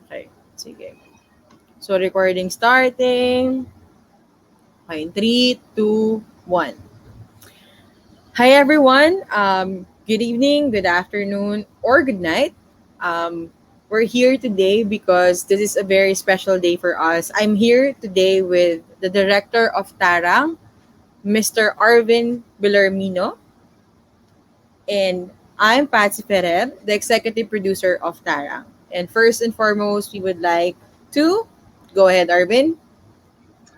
Okay, sige. So, recording starting. Okay, 3, 2, 1. Hi, everyone. Good evening, good afternoon, or good night. Um, we're here today because this is a very special day for us. I'm here today with the director of TARANG, Mr. Arvin Belarmino, and I'm Patsy Ferrer, the executive producer of TARANG. And first and foremost, we would like to go ahead, Arvin.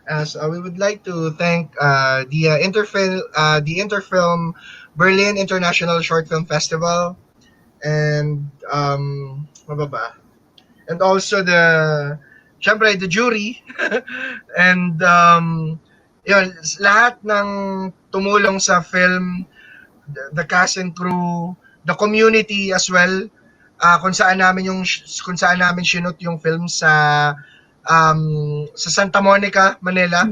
As we would like to thank the Interfilm Berlin International Short Film Festival, and ano ba? And also syempre the jury, and yun, lahat ng tumulong sa film, the cast and crew, the community as well, kung saan namin shoot yung film sa Santa Monica, Manila,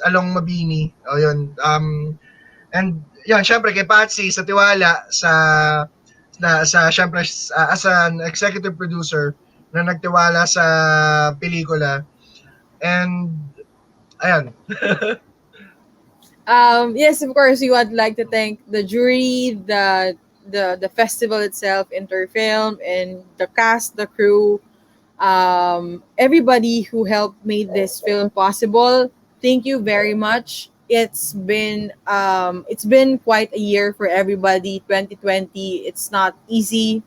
along Mabini. O yun. And yun, syempre kay Patsy sa tiwala sa syempre as an executive producer na nagtiwala sa pelikula. And ayan. Yes, of course, we would like to thank the jury, the festival itself, Interfilm, and the cast, the crew, everybody who helped made this film possible. Thank you very much. It's been quite a year for everybody. 2020, it's not easy,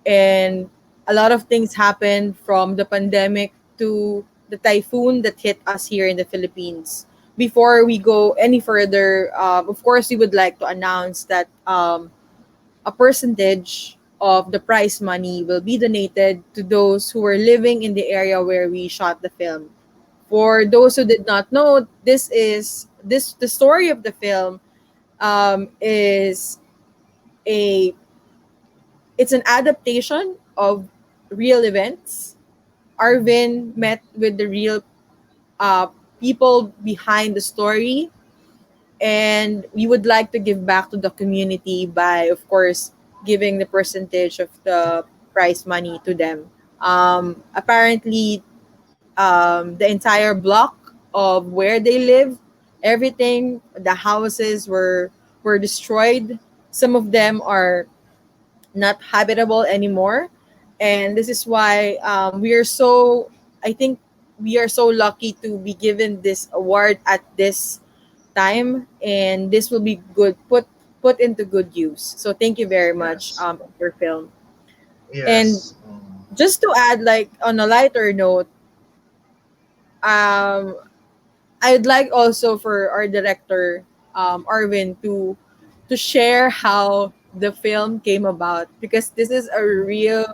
and a lot of things happened from the pandemic to the typhoon that hit us here in the Philippines. Before we go any further, of course, we would like to announce that a percentage of the prize money will be donated to those who were living in the area where we shot the film. For those who did not know, the story of the film is a it's an adaptation of real events. Arvin met with the real uh, people behind the story, and we would like to give back to the community by, of course, giving the percentage of the prize money to them. Apparently, the entire block of where they live, everything, the houses were destroyed. Some of them are not habitable anymore, and this is why I think we are so lucky to be given this award at this time, and this will be put into good use. So thank you very much, Yes. for film. And Yes. just to add, like on a lighter note, um I'd like also for our director, Arvin, to share how the film came about, because this is a real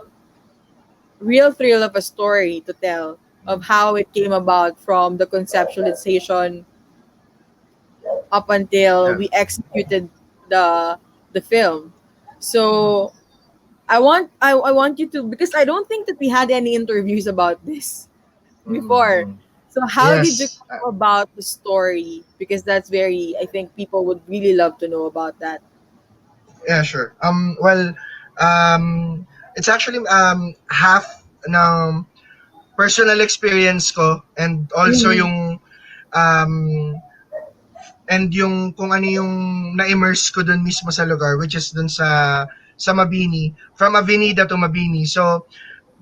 thrill of a story to tell of how it came about from the conceptualization up until Yeah. we executed the the film. So I want you to, because I don't think that we had any interviews about this before. Mm. So how did you Yes. come about the story? Because that's very, I think people would really love to know about that. Yeah, sure. Well, it's actually half ng personal experience ko, and also Mm-hmm. um yung kung ano yung na-immerse ko dun mismo sa lugar, which is dun sa Mabini, from Avenida to Mabini. So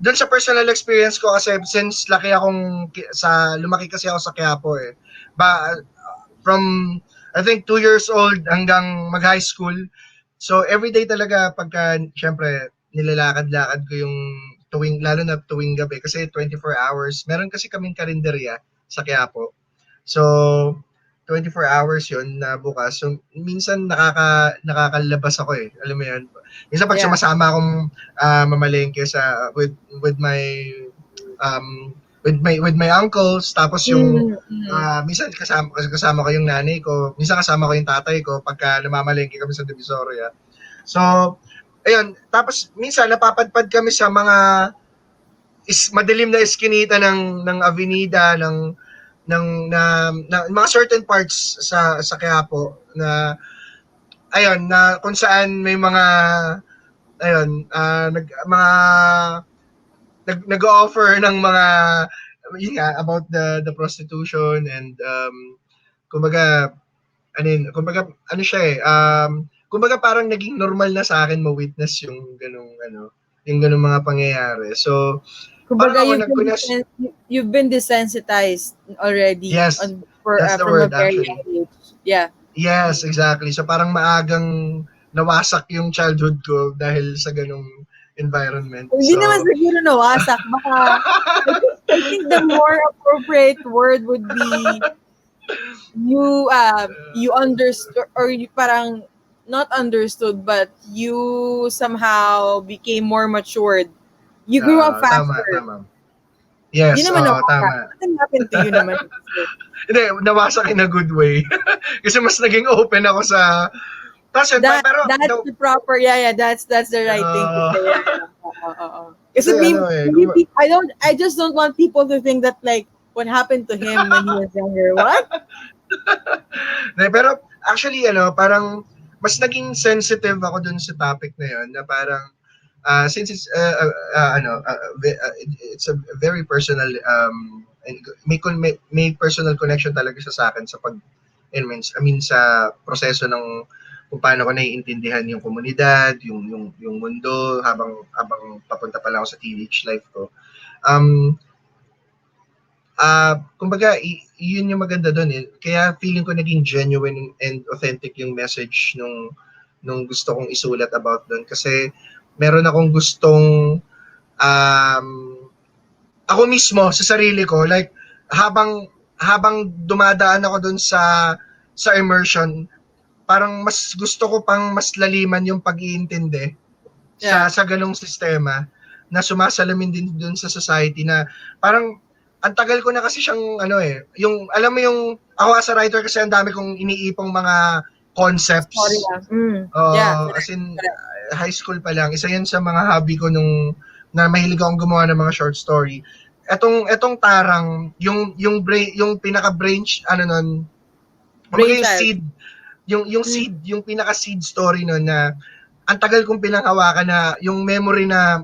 dun sa personal experience ko, kasi since lumaki kasi ako sa Quiapo eh. From I think 2 years old hanggang mag-high school. So everyday talaga, pagka syempre nilalakad-lakad ko yung lalo na tuwing gabi, kasi 24 hours. Meron kasi kaming karinderya sa Quiapo. So 24 hours yun na bukas. So minsan nakakalabas ako eh. Alam mo yun. Minsan pag Yeah. sumasama akong mamalengke with my with my uncles, tapos yung Mm-hmm. minsan kasama ko yung nanay ko, minsan kasama ko yung tatay ko pagka namamalengke kami sa Divisoria. So ayun, tapos minsan napapadpad kami sa mga madilim na eskinita ng avenida, ng mga certain parts sa Quiapo, na ayun, na kung saan may mga ayun, mga nag-offer ng mga yun nga, about the prostitution and kumbaga ano siya kumbaga parang naging normal na sa akin ma-witness yung ganung mga pangyayari. So parang Kumbaga, ako nagkunas. you've been desensitized already Yes, for that's the from a word very actually. young age. Yeah. Yes, exactly. So parang maagang nawasak yung childhood ko dahil sa ganung environment. Hindi naman So siguro nawasak. Baka, I think the more appropriate word would be you understood, or you parang not understood, but you somehow became more matured. You grew up tama, faster. tama. Hindi Yes, naman oo, nawasak. tama. Nothing happened to you naman. Hindi, nawasak in a good way. Kasi mas naging open ako sa kasi That pero that's the proper, yeah, that's the right thing to uh, say. Yeah. kasi Kasi I just don't want people to think that like what happened to him when he was younger. What? pero actually parang mas naging sensitive ako dun sa topic na yon na parang since it's it's a very personal may personal connection talaga siya sa akin sa sa proseso ng kung paano ko naiintindihan yung komunidad, yung mundo habang papunta pa lang ako sa teenage life ko. Kumbaga yun yung maganda doon Kaya feeling ko naging genuine and authentic yung message nung gusto kong isulat about doon kasi meron akong gustong um, ako mismo sa sarili ko like habang dumadaan ako doon sa immersion parang mas gusto ko pang mas laliman yung pag-iintindi Yeah. sa ganong sistema na sumasalamin din dun sa society na parang ang tagal ko na kasi siyang yung alam mo yung ako as a writer kasi ang dami kong iniipong mga Sorry. concepts. Yeah. As in high school pa lang isa yun sa mga hobby ko nung na mahilig akong gumawa ng mga short story. Etong Tarang, yung pinaka brain nun, kumbaga yung Brainchild. seed, yung seed, yung pinaka seed story nun na ang tagal kong pinanghawakan na yung memory na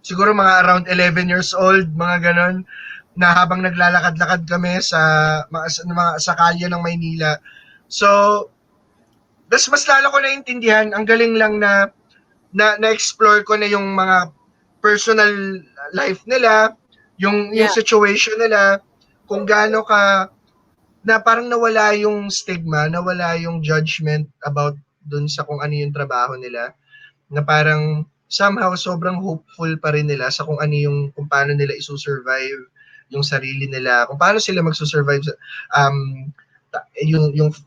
siguro mga around 11 years old, mga ganon, na habang naglalakad-lakad kami sa kalye ng Maynila. So, mas lalo ko naintindihan, ang galing lang na-explore ko na yung mga personal life nila, yung Yeah. situation nila, kung gaano ka na parang nawala yung stigma, nawala yung judgment about dun sa kung ano yung trabaho nila, na parang somehow sobrang hopeful pa rin nila sa kung paano nila isu-survive yung sarili nila, kung paano sila magsu-survive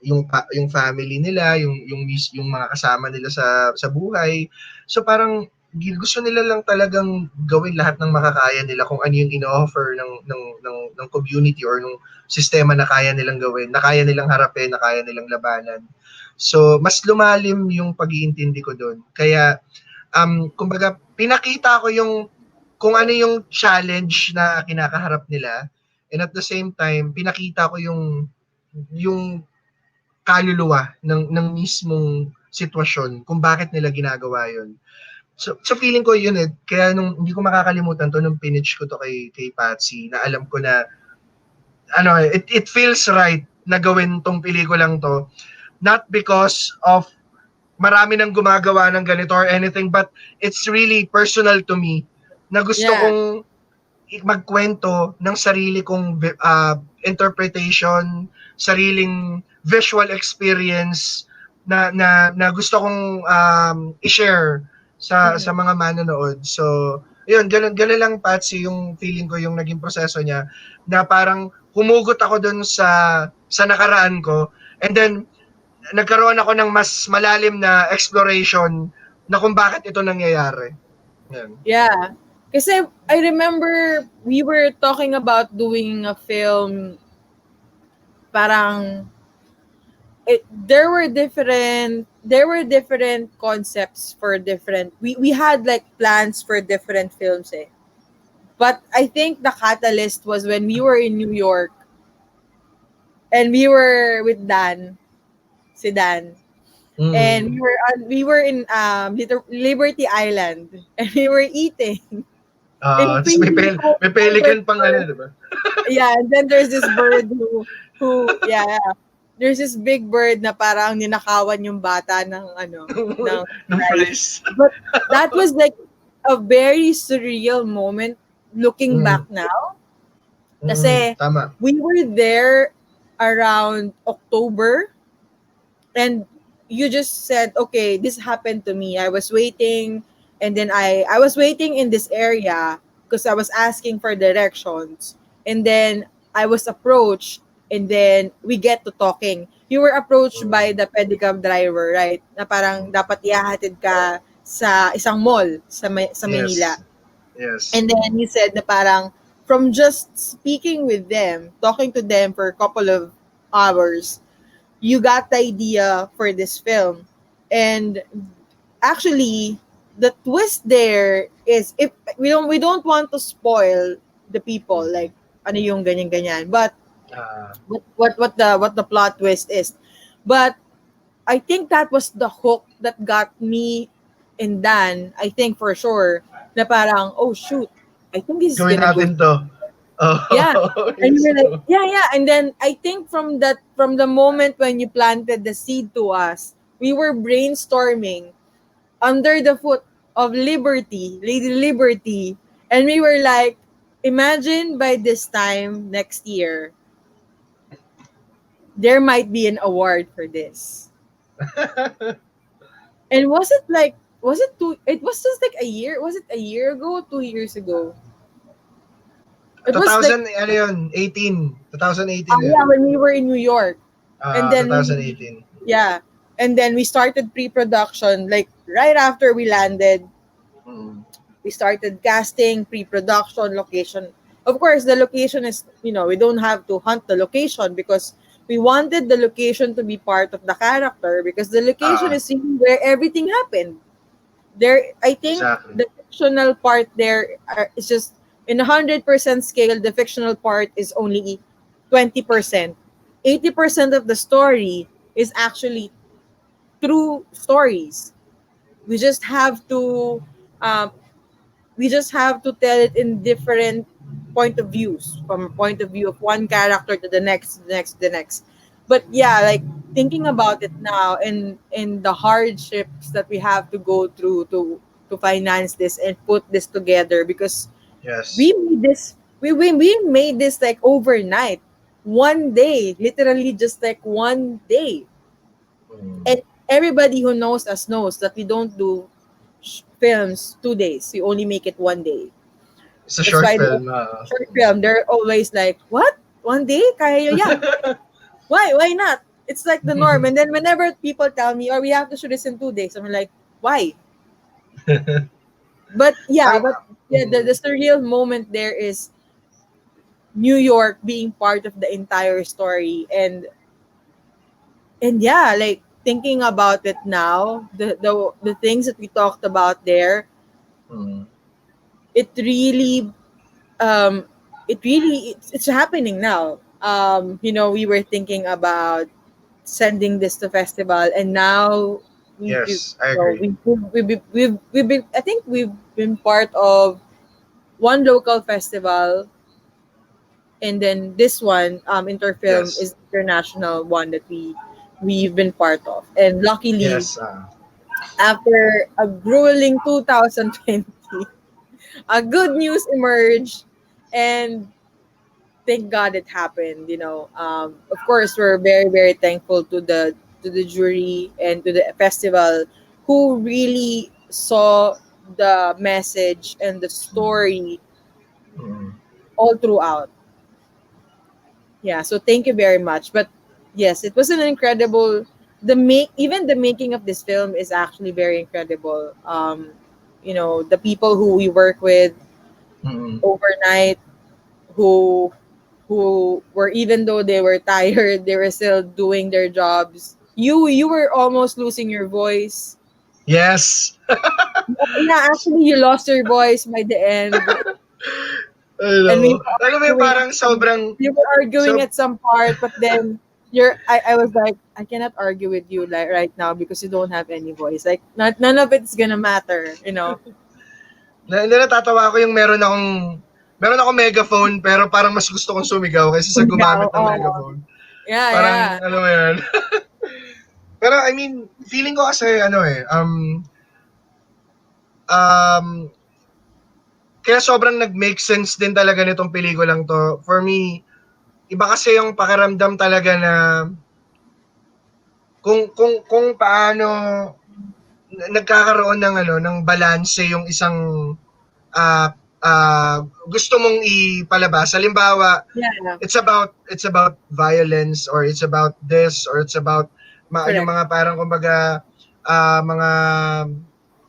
yung family nila, yung mga kasama nila sa buhay. So parang gusto nila lang talagang gawin lahat ng makakaya nila kung ano yung ino-offer ng community or ng sistema na kaya nilang gawin, na kaya nilang harapin, na kaya nilang labanan. So mas lumalim yung pag-iintindi ko doon. Kaya kumbaga pinakita ko kung ano yung challenge na kinakaharap nila, and at the same time pinakita ko yung kaluluwa ng mismong sitwasyon kung bakit nila ginagawa yun. So feeling ko yun kaya nung hindi ko makakalimutan to nung pinitch ko to kay Patsy, na alam ko na it feels right na gawin tong pelikulang to, not because of marami nang gumagawa ng ganito or anything, but it's really personal to me na gusto Yeah. kong magkwento ng sarili kong interpretation, sariling visual experience na gusto kong i-share sa mga manonood. So, yun, ganun lang Patsy yung feeling ko yung naging proseso niya, na parang humugot ako dun sa nakaraan ko, and then nagkaroon ako ng mas malalim na exploration na kung bakit ito nangyayari. Yan. Yeah. Kasi I remember we were talking about doing a film, parang there were different concepts for different, we had like plans for different films But I think the catalyst was when we were in New York and we were with si Dan. And we were in Liberty Island and we were eating. In Tapos may, preview, may pelican pang ano, di ba? yeah, and then there's this bird who yeah, there's this big bird na parang ninakawan yung bata ng ng Nung prize. police. But that was like a very surreal moment looking Mm. back now. Mm, Kasi tama. we were there around October, and you just said, okay, this happened to me. I was waiting, and then I was waiting in this area because I was asking for directions, and then I was approached, and then we get to talking. You were approached by Mm. the pedicab driver, right? Na parang dapat ihahatid ka sa isang mall sa Manila. Yes. Yes. And then he said na parang from just speaking with them, talking to them for a couple of hours, you got the idea for this film. And actually, the twist there is, if we don't want to spoil the people, like ano yung ganyan ganyan, but Ah, what the plot twist is. But I think that was the hook that got me and Dan, I think for sure, na parang, oh shoot, I think this is gawin gonna go. natin to. Yeah. Oh, And we yes. were like, yeah, yeah. And then I think from the moment when you planted the seed to us, we were brainstorming under the foot of Liberty, Lady Liberty. And we were like, imagine by this time next year, there might be an award for this. And it was just like a year? Was it a year ago? 2 years ago? It was like, 2000, ano yun? 18. 2018 yun. yeah, when we were in New York. And then 2018. yeah. And then we started pre-production like right after we landed. Mm. We started casting, pre-production, location. Of course, the location is, we don't have to hunt the location because we wanted the location to be part of the character because the location Ah, is really where everything happened. There, I think exactly. the fictional part there is just in 100% scale. The fictional part is only 20%. 80% of the story is actually true stories. We just have to um, we just have to tell it in different point of views, from a point of view of one character to the next, the next. But yeah, like thinking about it now, and the hardships that we have to go through to finance this and put this together, because Yes. we made this we made this like overnight, one day, literally just like one day. Mm. And everybody who knows us knows that we don't do films 2 days. We only make it one day. It's a That's short why the film. short film, they're always like, what? One day? Kaya nyo yan. Why? Why not? It's like the norm. And then whenever people tell me, oh, we have to shoot this in 2 days, I'm like, why? But yeah, Ang, but yeah, the surreal moment there is New York being part of the entire story. And yeah, like thinking about it now, the things that we talked about there, mm, it really um it's happening now. We were thinking about sending this to festival, and now we yes, I agree. we've been, I think we've been part of one local festival, and then this one, Interfilm, Yes. is international one that we've been part of. And luckily, Yes. after a grueling 2020, a good news emerged, and thank God it happened. Of course, we're very very thankful to the jury and to the festival, who really saw the message and the story Mm, all throughout. Yeah, so thank you very much. But yes, it was an incredible, even the making of this film is actually very incredible. The people who we work with mm. overnight, who were, even though they were tired, they were still doing their jobs. You were almost losing your voice. Yes. Yeah, actually you lost your voice by the end. And we Ano, were alam mo yung arguing parang sobrang, we were arguing so, at some part, but then I was like, I cannot argue with you like right now because you don't have any voice. Like none of it's gonna matter. Natatawa ako yung meron akong megaphone pero parang mas gusto kong sumigaw kaysa sa Ikaw, gumamit ng megaphone. Yeah, yeah. Parang ano mo yan. Pero I mean, feeling ko kasi um, kaya sobrang nag-make sense din talaga nitong pelikulang to. For me, iba kasi yung pakiramdam talaga na kung paano nagkakaroon ng ng balanse yung isang ah gusto mong ipalabas. Halimbawa, Yeah, it's about violence or it's about this or it's about yung correct. mga parang kumbaga mga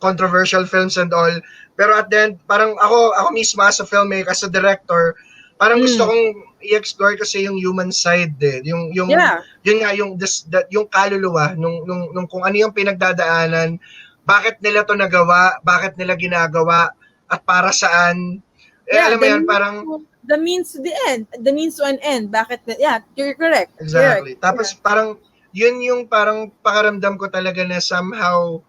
controversial films and all. Pero at the end, parang ako mismo as a filmmaker, as a director, parang gusto Mm, kong i-explore kasi yung human side din. Yung yeah, yun nga yung kaluluwa nung kung ano yung pinagdadaanan, bakit nila to nagawa, bakit nila ginagawa at para saan. yeah. Alam mo yan, parang The means to the end, the means to an end. Yeah, you're correct. Correct. exactly. Tapos Yeah. parang yun yung parang pakaramdam ko talaga na somehow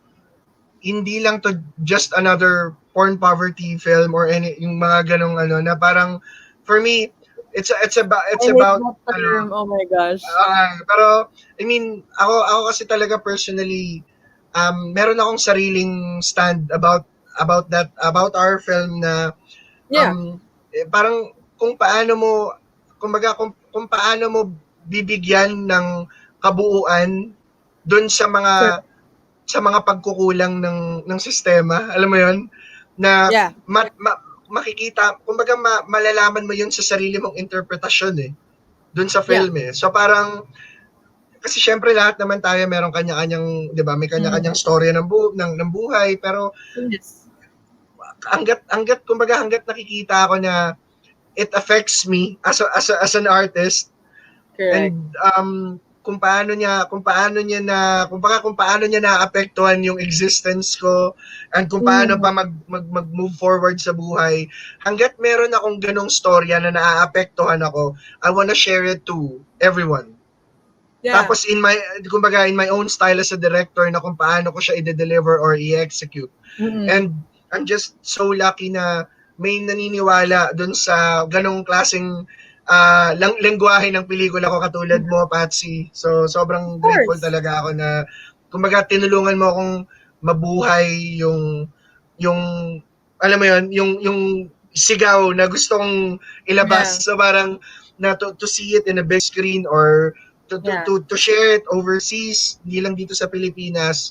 hindi lang to just another porn poverty film or any yung mga ganong na parang for me I it's hate about that term. Oh my gosh. pero I mean ako kasi talaga personally meron akong sariling stand about that about our film na Yeah, parang kung paano mo kumbaga kung paano mo bibigyan ng kabuuan doon correct. sa mga pagkukulang ng sistema, alam mo 'yon? Na Yeah, makikita, kumbaga malalaman mo 'yun sa sarili mong interpretasyon doon sa yeah. film So parang kasi syempre lahat naman tayo meron kanya-kanyang, 'di ba, may kanya-kanyang Mm, storya ng buhay pero yes, hangga't nakikita ko na it affects me as an artist correct. and kung paano niya naapektuhan yung existence ko and kung paano Mm, pa mag-move forward sa buhay. Hangga't meron akong ganong storya na naaapektuhan ako, I wanna share it to everyone. yeah. Tapos kumbaga in my own style as a director na kung paano ko siya i-deliver or i-execute. Mm, And I'm just so lucky na may naniniwala dun sa ganong klaseng lengguwahe ng pelikula ko katulad mo, Patsy. So, of sobrang grateful course. talaga ako na, kumbaga, tinulungan mo akong mabuhay yung, alam mo yon yung sigaw na gusto kong Yeah, ilabas. So, parang, to see it in a big screen or yeah. to share it overseas, hindi lang dito sa Pilipinas.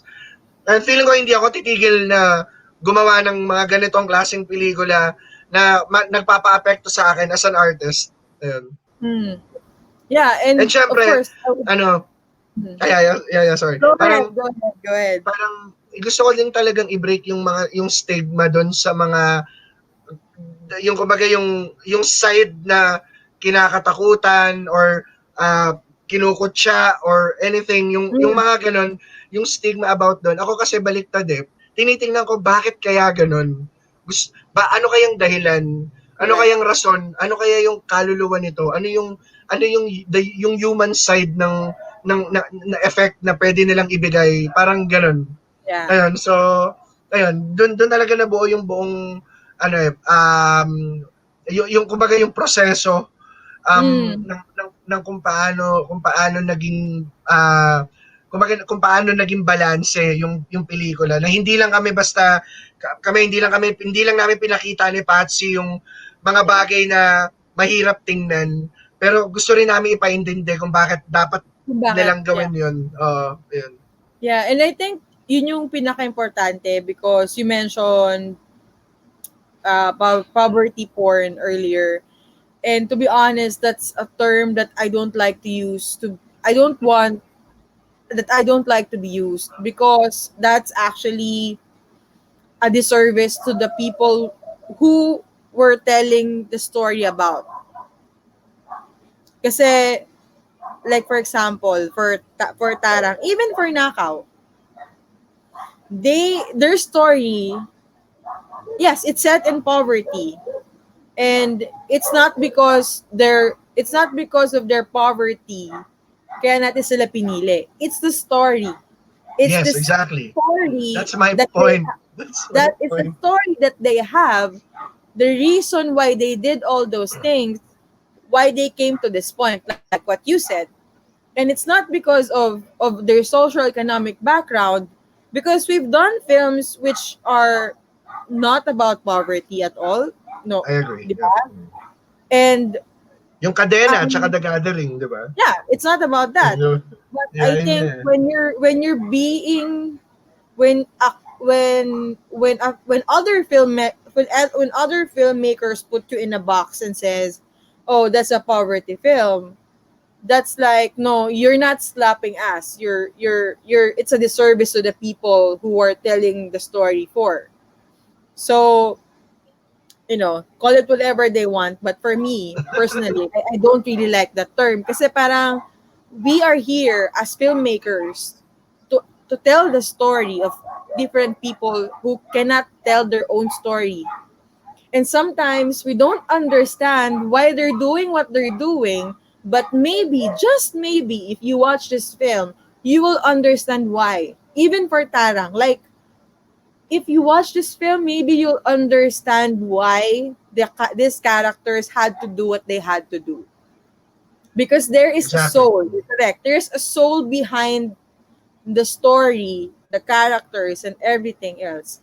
And feeling ko hindi ako titigil na gumawa ng mga ganitong klaseng pelikula na nagpapaapekto sa akin as an artist. Ayun. Mm. Yeah, And and of syempre, course, I would, ano, mm. sorry. Go ahead, Parang go ahead, go ahead. gusto ko din talagang i-break yung stigma doon sa mga yung kumbaga yung side na kinakatakutan or kinukutya or anything yung Mm, mga ganon yung stigma about doon ako kasi baliktad tinitingnan ko bakit kaya ganon ano kayang dahilan ano correct. kayang rason ano kaya yung kaluluwa nito yung human side na effect na pwede nilang ibigay parang ganon Yeah. ayun so ayun doon talaga nabuo yung buong yung kumbaga yung proseso Mm, ng kung paano naging kung paano naging balanse yung pelikula na hindi lang namin pinakita ni Patsy yung mga yeah. bagay na mahirap tingnan pero gusto rin namin ipaintindi kung bakit dapat Kung bakit, nilang yeah. gawin yun. Yun. Yeah, and I think yun yung pinaka-importante because you mentioned poverty porn earlier. And to be honest, that's a term that I don't like to use to I don't want that I don't like to be used because that's actually a disservice to the people who we're telling the story about. Kasi like for example, for Tarang, even for Nakaw, their story, yes, it's set in poverty. And it's not because of their poverty kaya natin sila pinili. It's the story. It's the Yes, exactly. story That's my that they point. That's my That is the point. story that they have, the reason why they did all those things, why they came to this point, like what you said. And it's not because of their social economic background, because we've done films which are not about poverty at all. No, I agree. di Yep. ba? And Yung kadena tsaka um, The Gathering, di ba? yeah, it's not about that. Yung- But I Yeah, yun nga think eh. when you're being when other when other filmmakers put you in a box and says, "Oh, that's a poverty film," that's like, no, you're not slapping ass. You're it's a disservice to the people who are telling the story for. So, call it whatever they want, but for me personally, I don't really like that term, kasi parang we are here as filmmakers to tell the story of different people who cannot tell their own story. And sometimes we don't understand why they're doing what they're doing, but maybe, just maybe, if you watch this film, you will understand why. Even for Tarang, like, if you watch this film, maybe you'll understand why these characters had to do what they had to do. Because there is a Exactly. soul, you're correct. There's a soul behind the story, the characters, and everything else.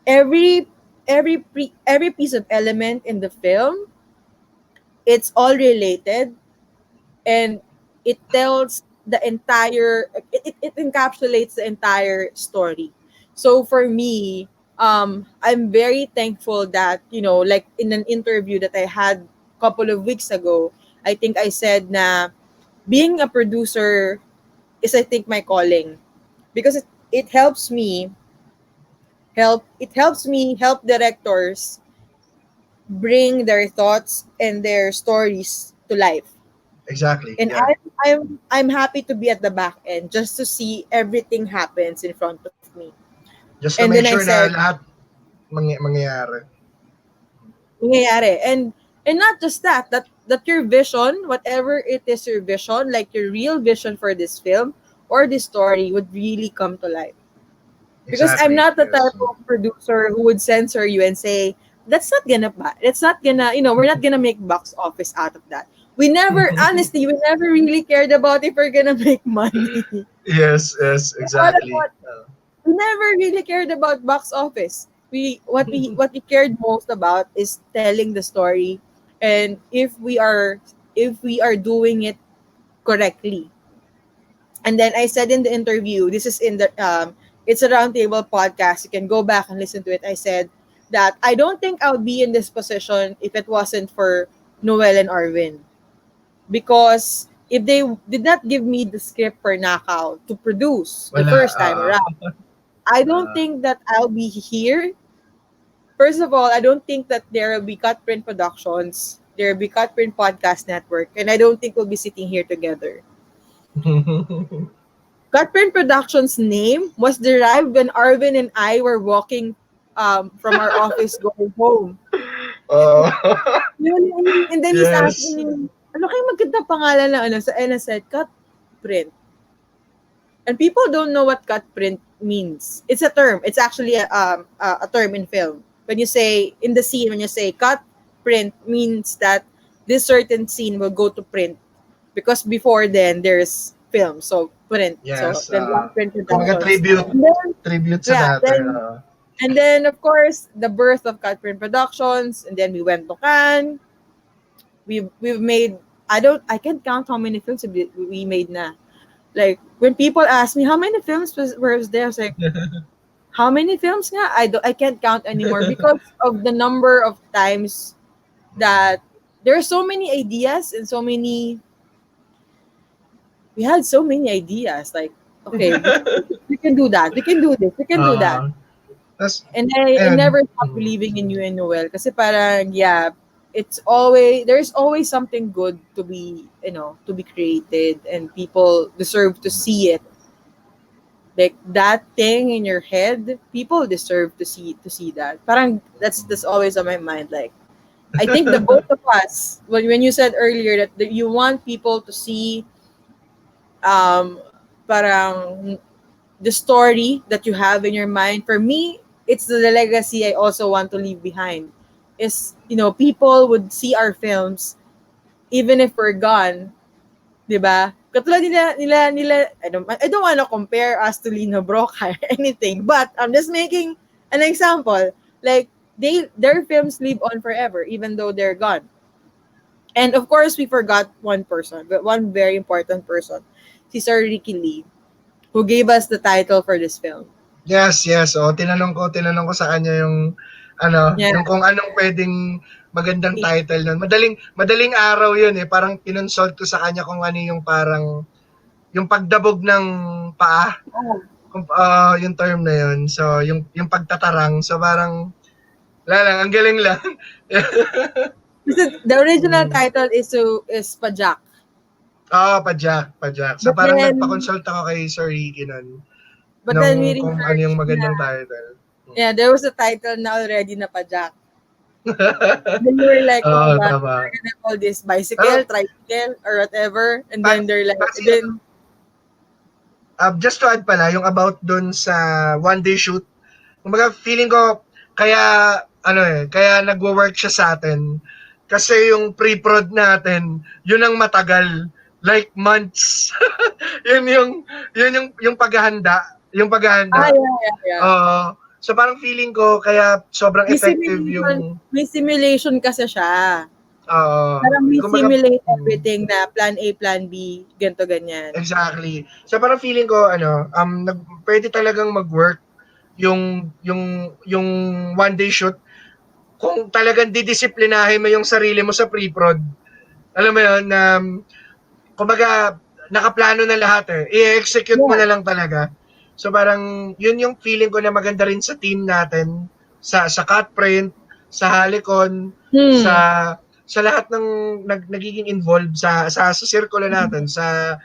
Every every piece of element in the film, it's all related, and it tells the entire it encapsulates the entire story. So for me, I'm very thankful that, like in an interview that I had a couple of weeks ago, I think I said na being a producer is, I think, my calling, because it helps me help directors bring their thoughts and their stories to life. Exactly. And Yeah. I'm happy to be at the back end just to see everything happens in front of me. Just And to then make I sure said, na lahat mangyayari. nangyayari. And not just that your vision, whatever it is, your vision, like your real vision for this film or this story, would really come to life. Because I'm Exactly. not the Yes. type of producer who would censor you and say, that's not gonna, we're not gonna make box office out of that. Honestly, we never really cared about if we're gonna make money. Yes, yes, All exactly. about We never really cared about box office. What we cared most about is telling the story, and if we are doing it correctly. And then I said in the interview, this is in the it's a roundtable podcast. You can go back and listen to it. I said that I don't think I would be in this position if it wasn't for Noel and Arvin, because if they did not give me the script for Knockout to produce the Wala. first time around, I don't Uh, think that I'll be here. First of all, I don't think that there will be Cut Print Productions, there will be Cut Print Podcast Network, and I don't think we'll be sitting here together. Cut Print Productions' name was derived when Arvin and I were walking from our office going home. uh, And then he's asking yes. me, ano kayo maganda pangalan na ano? And I said, Cut Print. And people don't know what cut print means. It's a term. It's actually a term in film. In the scene, when you say cut print, means that this certain scene will go to print, because before then there's film, so print. So Yes. then Black Print Kumbaga Productions. tribute. And then Tribute sa yeah, dati. then of course the birth of Cut Print Productions, and then we went to Cannes. We've made, I can't count how many films we made na. Like when people ask me how many films was there, I was like, how many films nga? I can't count anymore, because of the number of times that there are so many ideas, and we had so many ideas. Like, okay, we can do that. We can do this. We can do that. uh, tas, And I and, never stopped believing in you and Noel. Kasi parang, yeah, there's always something good to be created, and people deserve to see it. Like that thing in your head, people deserve to see that. Parang that's always on my mind. Like, I think the both of us, when you said earlier that you want people to see um parang the story that you have in your mind. For me, it's the legacy I also want to leave behind. Is, people would see our films even if we're gone, 'di ba? Katulad nila, I don't want to compare us to Lino Broca or anything, but I'm just making an example. Like, their films live on forever even though they're gone. And of course, we forgot one person, but one very important person, si Sir Ricky Lee, who gave us the title for this film. Yes. Oh, tinanong ko sa kanya yung Yeah. yung kung anong pwedeng magandang title nun. Madaling araw yun eh. Parang pinonsult ko sa kanya kung ano yung parang yung pagdabog ng paa. Oh. Yung term na yun. So, yung pagtatarang. So, parang wala lang, ang galing lang. The original title is Pajak. Pajak. So, But parang then, nagpa-consult ako kay Sir Ricky nun. but then we Kung ano yung researched magandang na, title. yeah, there was a title na already na Pajak. Then you were like, oh God, Tama. we're gonna call this bicycle, tricycle, or whatever. And then they're like, then, just to add pala, yung about dun sa one-day shoot, kumbaga feeling ko, kaya nagwo-work siya sa atin. Kasi yung pre-prod natin, yun ang matagal. Like months. yun yung paghahanda. Yung paghahanda. yeah. So parang feeling ko, kaya sobrang effective yung... May simulation kasi siya. Oo. Parang we simulate everything na plan A, plan B, ganito, ganyan. Exactly. So parang feeling ko, pwede talagang mag-work yung one-day shoot kung talagang didisiplinahin mo yung sarili mo sa pre-prod. Alam mo yun, kumbaga, nakaplano na lahat eh. I-execute mo na lang talaga. So parang, yun yung feeling ko na maganda rin sa team natin, sa cut print, sa Halicon, sa lahat ng nagiging involved sa sirkulo natin, sa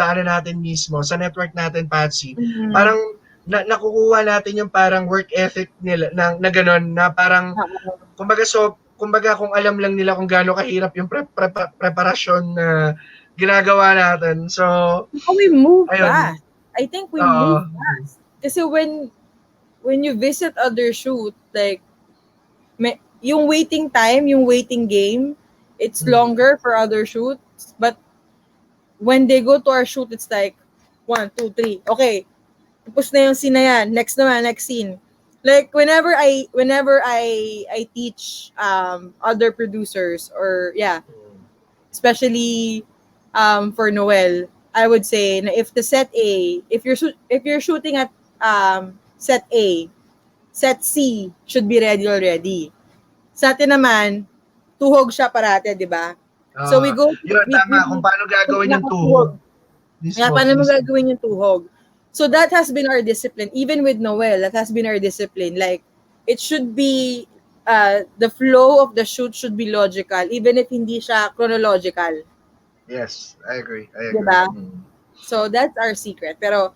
ano natin mismo, sa network natin, Patsy. Parang, nakukuha natin yung parang work ethic nila na gano'n, na parang kumbaga kung alam lang nila kung gaano kahirap yung preparasyon na ginagawa natin. So we move ayun. fast. I think we move fast. Kasi when you visit other shoot, like yung waiting time, yung waiting game, it's longer for other shoots, but when they go to our shoot, it's like 1, 2, 3. Okay. Tapos na yung scene na yan. Next scene. Like whenever I teach other producers, or especially for Noel, I would say na if the set A, if you're shooting at set A, set C should be ready already. Sa atin naman, tuhog siya parate, di ba? So we go tama, kung paano gagawin yung tuhog. Paano mo gagawin yung tuhog? So that has been our discipline. Even with Noel, that has been our discipline. Like, it should be, the flow of the shoot should be logical, even if hindi siya chronological. Yes, I agree. Diba? So that's our secret. Pero,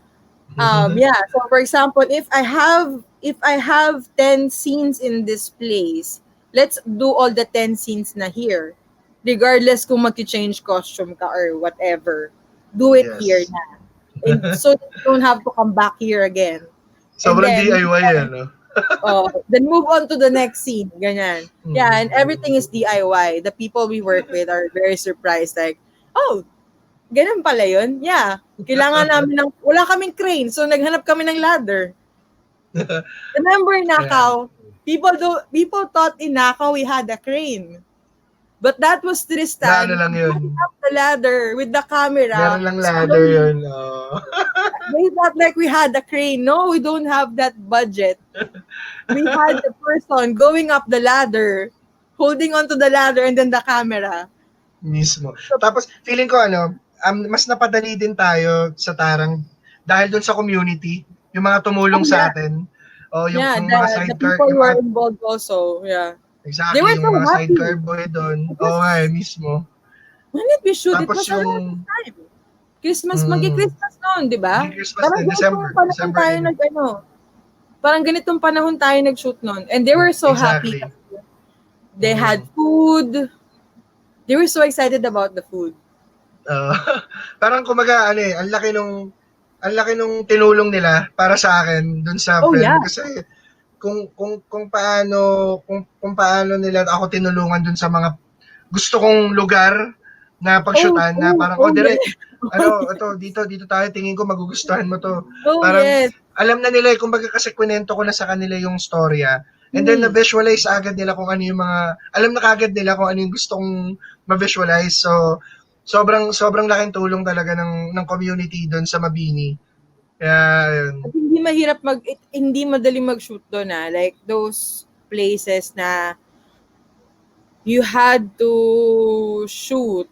so for example, if I have 10 scenes in this place, let's do all the 10 scenes na here. Regardless kung mag-change costume ka or whatever. Do it here na. And so you don't have to come back here again. Sobrang DIY yan, no? Then move on to the next scene. Ganyan. Yeah, and everything is DIY. The people we work with are very surprised. Like, oh, ganun pala yun? Yeah. Kailangan namin wala kaming crane, so naghanap kami ng ladder. Remember Nakaw? People thought in Nakaw we had a crane. But that was Tristan. Lang yun. Up the ladder with the camera. Meron lang ladder yun. They thought like we had a crane. No, we don't have that budget. We had the person going up the ladder, holding onto the ladder, and then the camera. Mismo. Tapos, feeling ko mas napadali din tayo sa Tarang dahil dun sa community, yung mga tumulong sa atin. Yung mga sidecar. The people who are involved also, yeah. Exactly, yung mga sidecar boy doon. Mismo. When did we shoot? Tapos it was around time. Christmas, magi-Christmas noon, di ba? Parang ganitong panahon tayo nag-shoot noon. And they were so happy. They had food. They were so excited about the food. Parang kumaga, ang laki nung tinulong nila para sa akin dun sa film. Yeah. Kasi kung paano nila ako tinulungan dun sa mga gusto kong lugar na pag-shootan na parang, direct, yes. dito tayo, tingin ko magugustuhan mo to. Oh, Parang, yes. alam na nila, kumbaga kasi kwento ko na sa kanila yung storya. And then, na-visualize agad nila kung ano yung mga, alam na kagad nila kung ano yung gustong ma-visualize. So, sobrang laking tulong talaga ng community doon sa Mabini. Kaya, yun. At hindi madali mag-shoot doon like those places na you had to shoot.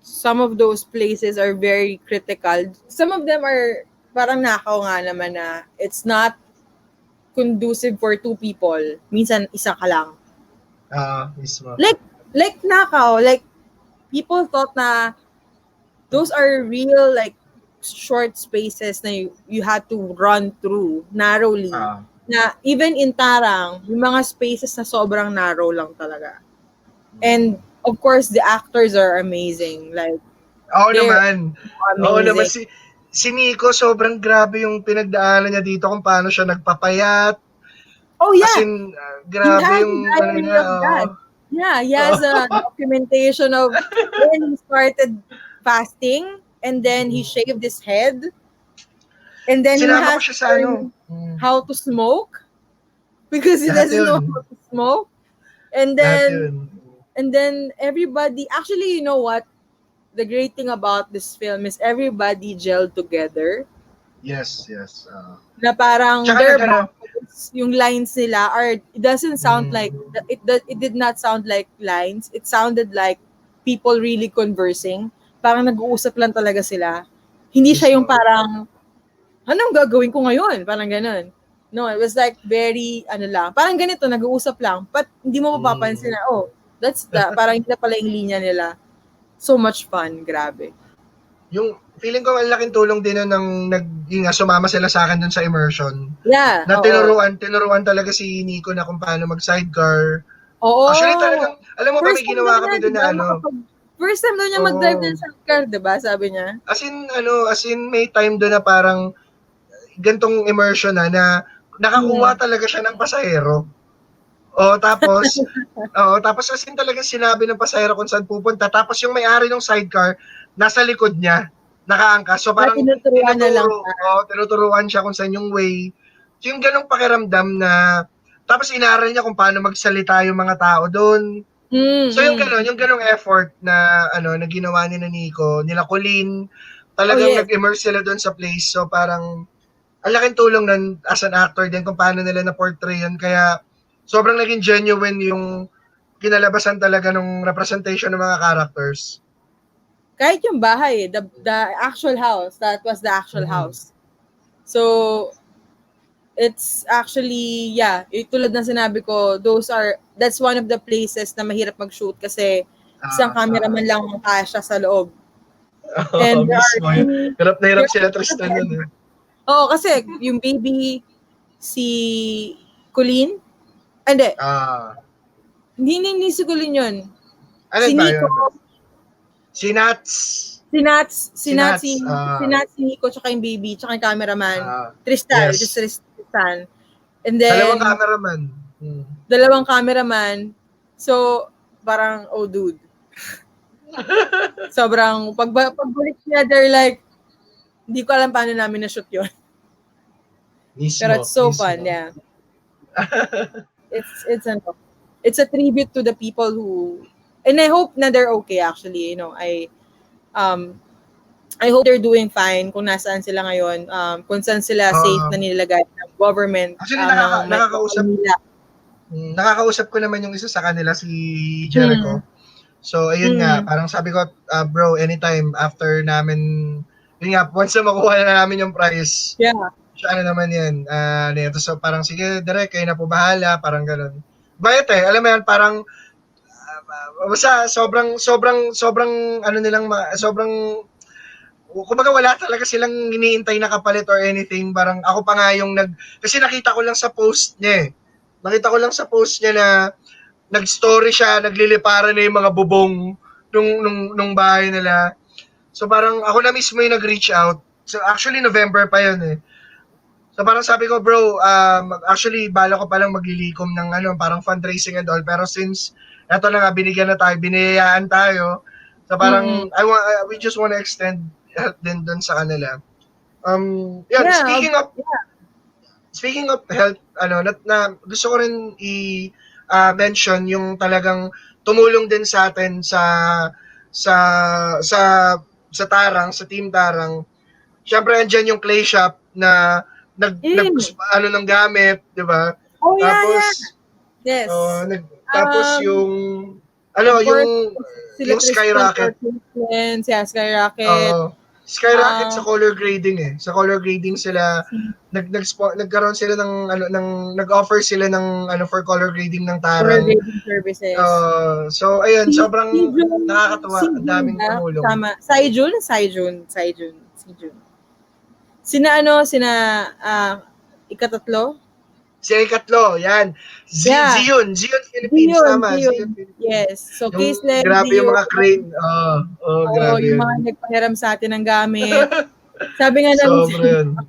Some of those places are very critical. Some of them are parang nakaw nga naman na it's not conducive for two people. Minsan isa ka lang. Mismo. Like nakaw, like people thought na those are real like short spaces na you had to run through narrowly. Na even in Tarang, yung mga spaces na sobrang narrow lang talaga. And of course, the actors are amazing. Like, Oo naman. amazing. Si Nikko, sobrang grabe yung pinagdaanan niya dito kung paano siya nagpapayat. Oh, yeah. As in, grabe yung ano niya. Yeah, he has a documentation of when he started fasting and then he shaved his head. And then he Sinama ko has siya sa how to smoke because he doesn't know how to smoke. And then everybody, actually, you know what? The great thing about this film is everybody gelled together. Yes. Na parang Tsaka yung lines nila it doesn't sound like it did not sound like lines. It sounded like people really conversing. Parang nag-uusap lang talaga sila. Hindi siya yung parang anong gagawin ko ngayon? Parang ganun. No, it was like very parang ganito, nag-uusap lang. But hindi mo mapapansin na, that's parang hindi na pala yung linya nila. So much fun, grabe. Yung feeling ko ang laking tulong din sumama sila sa akin dun sa immersion. Yeah. Na tinuruan talaga si Nikko na kung paano mag-sidecar. Oo. Actually talagang, alam mo ba may ginawa kami dun na First time daw niya mag-drive ng sidecar, diba? Sabi niya. As in may time doon na parang gantong immersion na nakakuha talaga siya ng pasahero. Tapos as in talaga sinabi ng pasahero kung saan pupunta. Tapos yung may-ari ng sidecar, nasa likod niya, nakaangkas. So parang tinuturuan siya kung saan yung way. So yung ganong pakiramdam na, tapos inaral niya kung paano magsalita yung mga tao doon. So yung ganong effort na na ginawa ni Nikko, nila Coleen, talagang nag-immerse sila doon sa place. So parang ang laking tulong nun as an actor din kung paano nila na-portray yun. Kaya sobrang naging genuine yung kinalabasan talaga ng representation ng mga characters. Kahit yung bahay, the actual house, that was the actual house. So it's actually, tulad ng sinabi ko, that's one of the places na mahirap mag-shoot kasi isang cameraman lang ang kaya sa loob. And mismo yun. Hirap na hirap sila Tristan nun. Oo, kasi yung baby, si Coleen, hindi. Hindi si Coleen yun. Ano si Nikko. Si Nats. Si Nikko, tsaka yung baby, tsaka yung cameraman. Tristan, which is Tristan. And then, dalawang cameraman. So, parang, dude. Sobrang, pagbalik niya, they're like, hindi ko alam paano namin na-shoot yun. Pero it's so fun, yeah. It's a tribute to the people who, and I hope na they're okay actually, I hope they're doing fine kung nasaan sila ngayon, kung saan sila safe na nilagay ng government. Actually, nakakausap ko naman yung isa sa kanila, si Jericho. So, ayun nga, parang sabi ko, bro, anytime after namin, yun nga, once na makuha na namin yung prize, siya naman yan. So, parang, sige, direct, kayo na po bahala, parang gano'n. Bayat alam mo yan, parang, sobrang, kumbaga wala talaga silang iniintay na kapalit or anything. Parang ako pa nga yung kasi nakita ko lang sa post niya na nag-story siya, nagliliparan na yung mga bubong nung bahay nila. So parang ako na mismo yung nag-reach out. So actually November pa yun . So parang sabi ko, bro, actually, bala ko palang maglilikom ng parang fundraising and all. Pero since, eto na nga, binigyan na tayo, biniyayaan tayo. So Mm-mm. parang, we just want to extend help din dun sa kanila. Yan, Yeah, speaking of help, gusto ko rin mention yung talagang tumulong din sa atin sa, sa, sa Tarang, sa Team Tarang. Siyempre, andyan yung clay shop na mm. ng gamit, di ba? Oh yeah, yeah. Tapos, Yes. tapos Um, of yung course, sila Tristan for Skyrocket. Treatments, yeah, Skyrocket. Oo. Skyrocket sa Um, color grading eh. Sa color grading sila nagkaroon sila nag-offer sila ng for color grading ng for Tarang. grading services. So ayun, Si sobrang Jun, si nakakatuwa, ang Jun daming ba? tumulong. Kasama. Si Jun. Sina, ikatatlo? Si ikatlo, yan. Yeah. Zion Philippines, tama, Zion Zion. Philippines. Yes. So, Yung Caseland, grabe yung Zion, mga crane. oo, Grabe yung yun. mga nagpahiram sa atin ng gamit. Sabi nga namin, Sobra yun.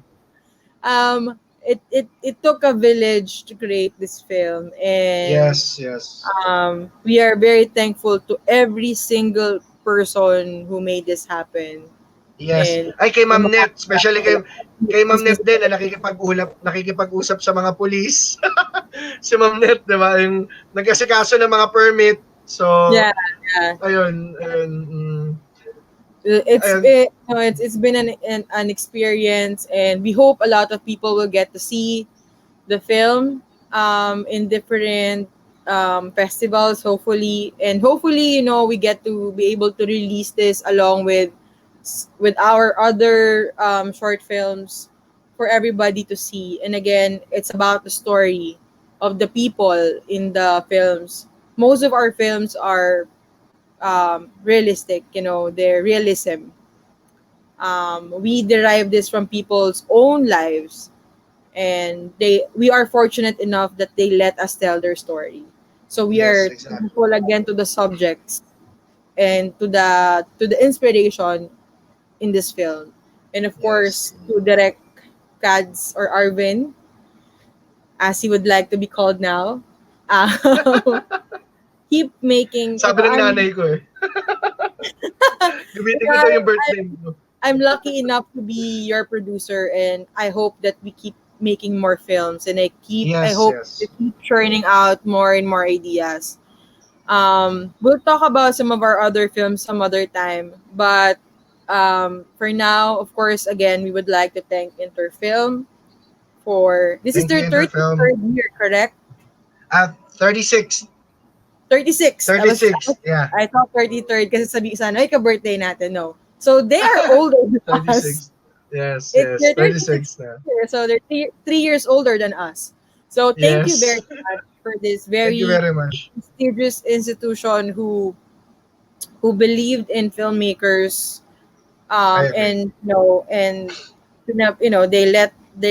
it took a village to create this film, and Yes. we are very thankful to every single person who made this happen. Yes. And Ay, kay sa Ma'am mga Net, especially kay Ma'am business, Net din na nakikipag-usap sa mga pulis. Si Ma'am Net, 'di ba? Yung nag-asikaso ng mga permit. So, yeah, yeah. ayun. It's Ayun. it, you know, it's been an experience, and we hope a lot of people will get to see the film in different festivals, hopefully, and hopefully, we get to be able to release this along with our other short films for everybody to see. And again, it's about the story of the people in the films. Most of our films are realistic, their realism. We derive this from people's own lives, and we are fortunate enough that they let us tell their story. So we Yes, are exactly. thankful again to the subjects and to the inspiration in this film, and of Yes. course to direct Kads or Arvin, as he would like to be called now. Um, keep making, Sabi ng nanay ko eh. Gamitin ko daw yung birth name ko. I'm lucky enough to be your producer, and I hope that we keep making more films, and I Yes, hope to yes. keep churning out more and more ideas. We'll talk about some of our other films some other time, but for now, of course, again, we would like to thank Interfilm for this is Thank you, their Interfilm. 33rd year, correct? 36. 36. 36, yeah. I thought 33rd kasi sabi sana, ay ka-birthday natin. No. So they are older than us. 36. Yes, It's yes. their 36th 36 na. year, so they're 3 years older than us. So thank you very Yes. much for this Thank you very very much. prestigious institution who believed in filmmakers, I agree. and they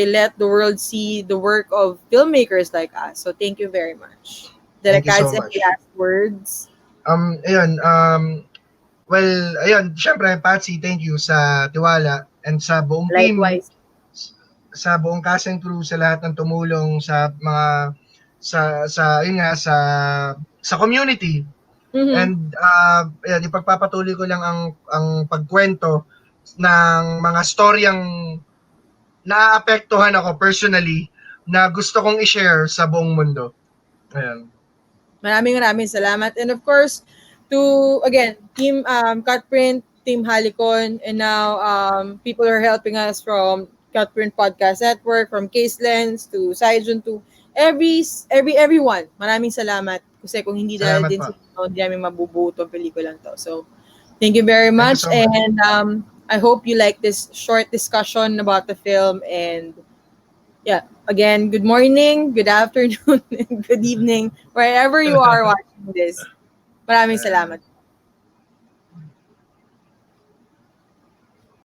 let the world see the work of filmmakers like us. So thank you very much. Thank you Delegates, so any much. last words? Ayun, well, ayun, syempre, Patsy, thank you sa tiwala and sa buong team, Likewise. sa buong cast and crew, sa lahat ng tumulong sa mga yun nga sa community. Mm-hmm. And ayun, ipagpapatuloy ko lang ang pagkwento ng mga storyang naapektuhan ako personally na gusto kong i-share sa buong mundo. Ayun. Maraming salamat. And of course, to, again, Team Cutprint, Team Halicon, and now people are helping us from Cutprint Podcast Network, from Case Lens to Saijun to everyone. Maraming salamat. Kasi kung hindi dahil Salamat din po. sa inyo, hindi namin mabubuo itong pelikulang to. So, thank you very Thank you much. so much. And I hope you like this short discussion about the film. And yeah, again, good morning, good afternoon, and good evening, wherever you are watching this. Maraming salamat.